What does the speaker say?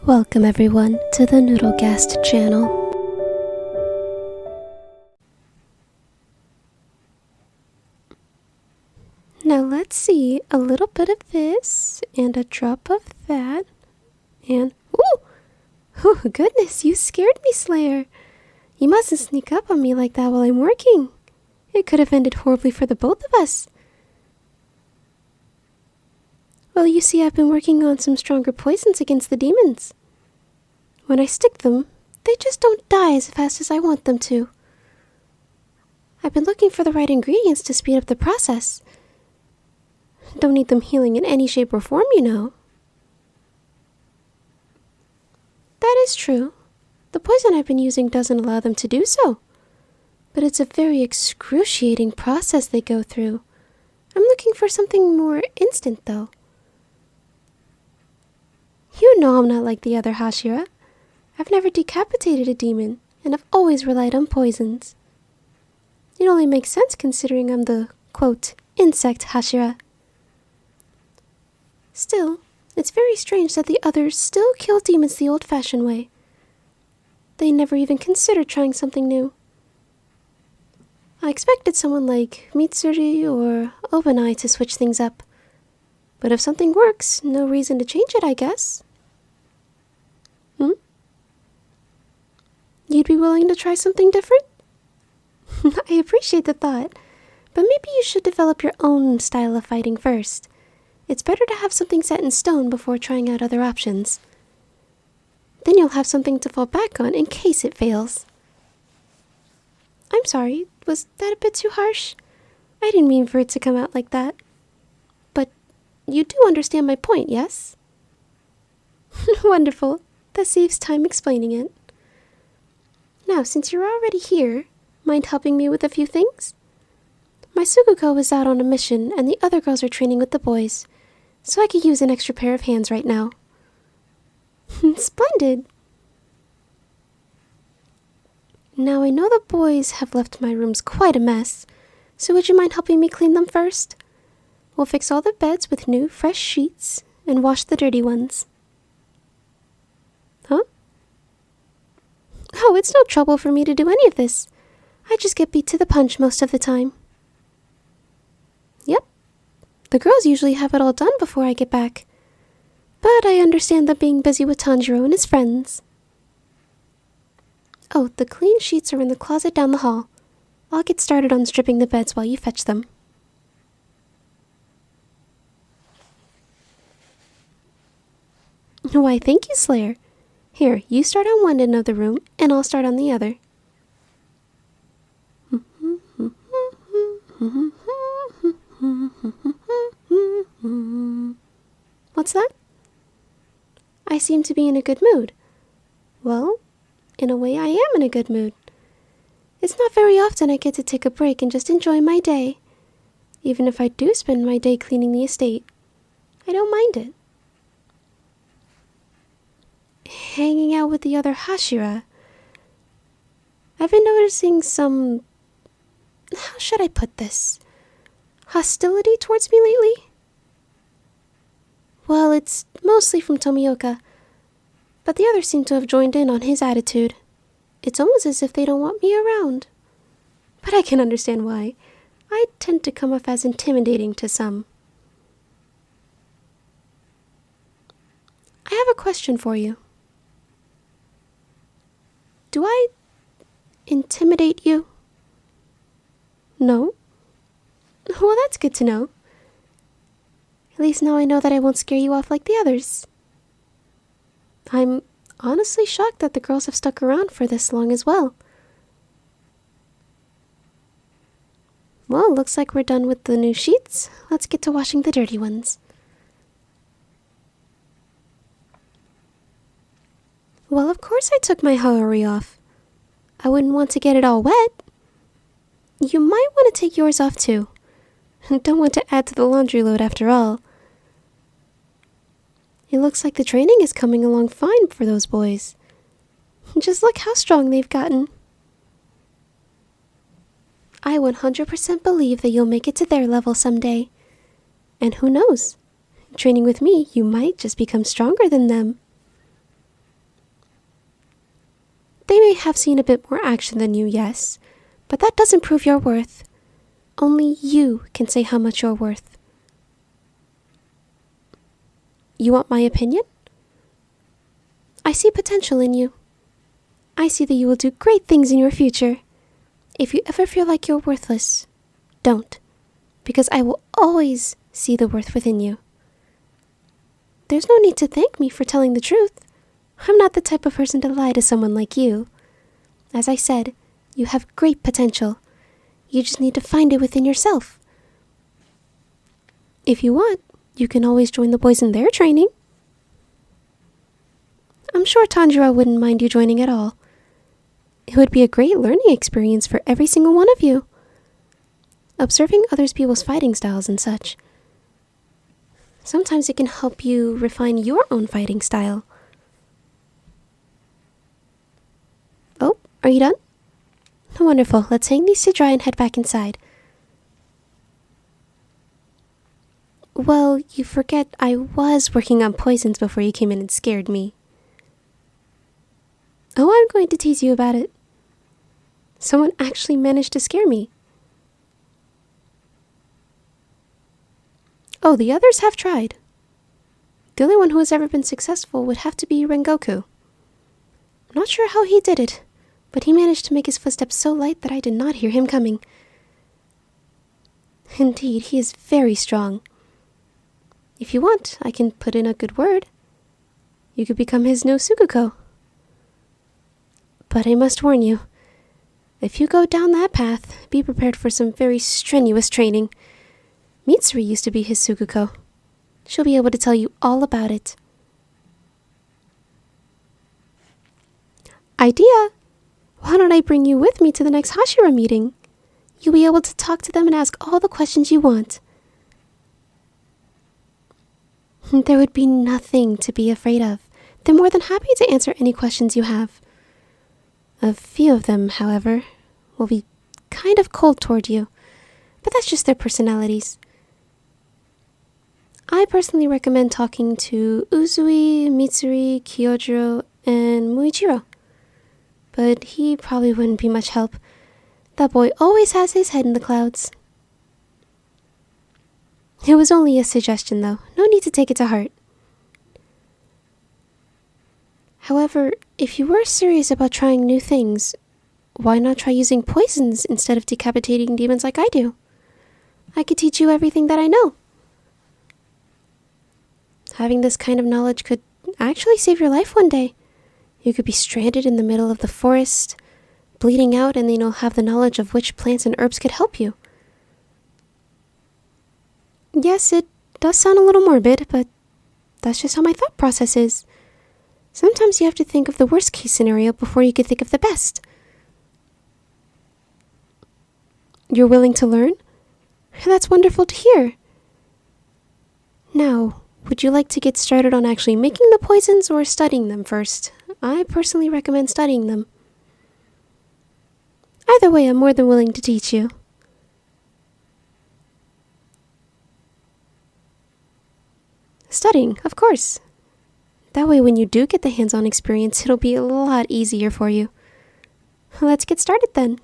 Welcome everyone to the Nudleghast channel. Now let's see, a little bit of this, and a drop of that, and ooh! Oh goodness, you scared me, Slayer. You mustn't sneak up on me like that while I'm working. It could have ended horribly for the both of us. Well, you see, I've been working on some stronger poisons against the demons. When I stick them, they just don't die as fast as I want them to. I've been looking for the right ingredients to speed up the process. Don't need them healing in any shape or form, you know. That is true. The poison I've been using doesn't allow them to do so. But it's a very excruciating process they go through. I'm looking for something more instant, though. You know I'm not like the other Hashira. I've never decapitated a demon, and I've always relied on poisons. It only makes sense considering I'm the, quote, insect Hashira. Still, it's very strange that the others still kill demons the old-fashioned way. They never even considered trying something new. I expected someone like Mitsuri or Obanai to switch things up. But if something works, no reason to change it, I guess. You'd be willing to try something different? I appreciate the thought, but maybe you should develop your own style of fighting first. It's better to have something set in stone before trying out other options. Then you'll have something to fall back on in case it fails. I'm sorry, was that a bit too harsh? I didn't mean for it to come out like that. But you do understand my point, yes? Wonderful. That saves time explaining it. Now, since you're already here, mind helping me with a few things? My Suguko is out on a mission, and the other girls are training with the boys, so I could use an extra pair of hands right now. Splendid! Now, I know the boys have left my rooms quite a mess, so would you mind helping me clean them first? We'll fix all the beds with new, fresh sheets, and wash the dirty ones. Huh? Oh, it's no trouble for me to do any of this. I just get beat to the punch most of the time. Yep. The girls usually have it all done before I get back. But I understand them being busy with Tanjiro and his friends. Oh, the clean sheets are in the closet down the hall. I'll get started on stripping the beds while you fetch them. Why, thank you, Slayer. Here, you start on one end of the room, and I'll start on the other. What's that? I seem to be in a good mood. Well, in a way I am in a good mood. It's not very often I get to take a break and just enjoy my day. Even if I do spend my day cleaning the estate, I don't mind it. Hanging out with the other Hashira. I've been noticing some... how should I put this? Hostility towards me lately? Well, it's mostly from Tomioka, but the others seem to have joined in on his attitude. It's almost as if they don't want me around. But I can understand why. I tend to come off as intimidating to some. I have a question for you. Do I intimidate you? No? Well, that's good to know. At least now I know that I won't scare you off like the others. I'm honestly shocked that the girls have stuck around for this long as well. Well, looks like we're done with the new sheets. Let's get to washing the dirty ones. Well, of course I took my haori off. I wouldn't want to get it all wet. You might want to take yours off too. Don't want to add to the laundry load after all. It looks like the training is coming along fine for those boys. Just look how strong they've gotten. I 100% believe that you'll make it to their level someday. And who knows? Training with me, you might just become stronger than them. have seen a bit more action than you, yes, but that doesn't prove your worth. Only you can say how much you're worth. You want my opinion? I see potential in you. I see that you will do great things in your future. If you ever feel like you're worthless, don't, because I will always see the worth within you. There's no need to thank me for telling the truth. I'm not the type of person to lie to someone like you. As I said, you have great potential. You just need to find it within yourself. If you want, you can always join the boys in their training. I'm sure Tanjiro wouldn't mind you joining at all. It would be a great learning experience for every single one of you. Observing other people's fighting styles and such. Sometimes it can help you refine your own fighting style. Oh, are you done? Wonderful. Let's hang these to dry and head back inside. Well, you forget I was working on poisons before you came in and scared me. Oh, I'm going to tease you about it. Someone actually managed to scare me. Oh, the others have tried. The only one who has ever been successful would have to be Rengoku. I'm not sure how he did it, but he managed to make his footsteps so light that I did not hear him coming. Indeed, he is very strong. If you want, I can put in a good word. You could become his no Sukuko. But I must warn you, if you go down that path, be prepared for some very strenuous training. Mitsuri used to be his Sukuko. She'll be able to tell you all about it. Idea! Why don't I bring you with me to the next Hashira meeting? You'll be able to talk to them and ask all the questions you want. There would be nothing to be afraid of. They're more than happy to answer any questions you have. A few of them, however, will be kind of cold toward you, but that's just their personalities. I personally recommend talking to Uzui, Mitsuri, Kyojiro, and Muichiro. But he probably wouldn't be much help. That boy always has his head in the clouds. It was only a suggestion, though. No need to take it to heart. However, if you were serious about trying new things, why not try using poisons instead of decapitating demons like I do? I could teach you everything that I know. Having this kind of knowledge could actually save your life one day. You could be stranded in the middle of the forest, bleeding out, and then you'll have the knowledge of which plants and herbs could help you. Yes, it does sound a little morbid, but that's just how my thought process is. Sometimes you have to think of the worst case scenario before you can think of the best. You're willing to learn? That's wonderful to hear. Now, would you like to get started on actually making the poisons or studying them first? I personally recommend studying them. Either way, I'm more than willing to teach you. Studying, of course. That way when you do get the hands-on experience, it'll be a lot easier for you. Let's get started then.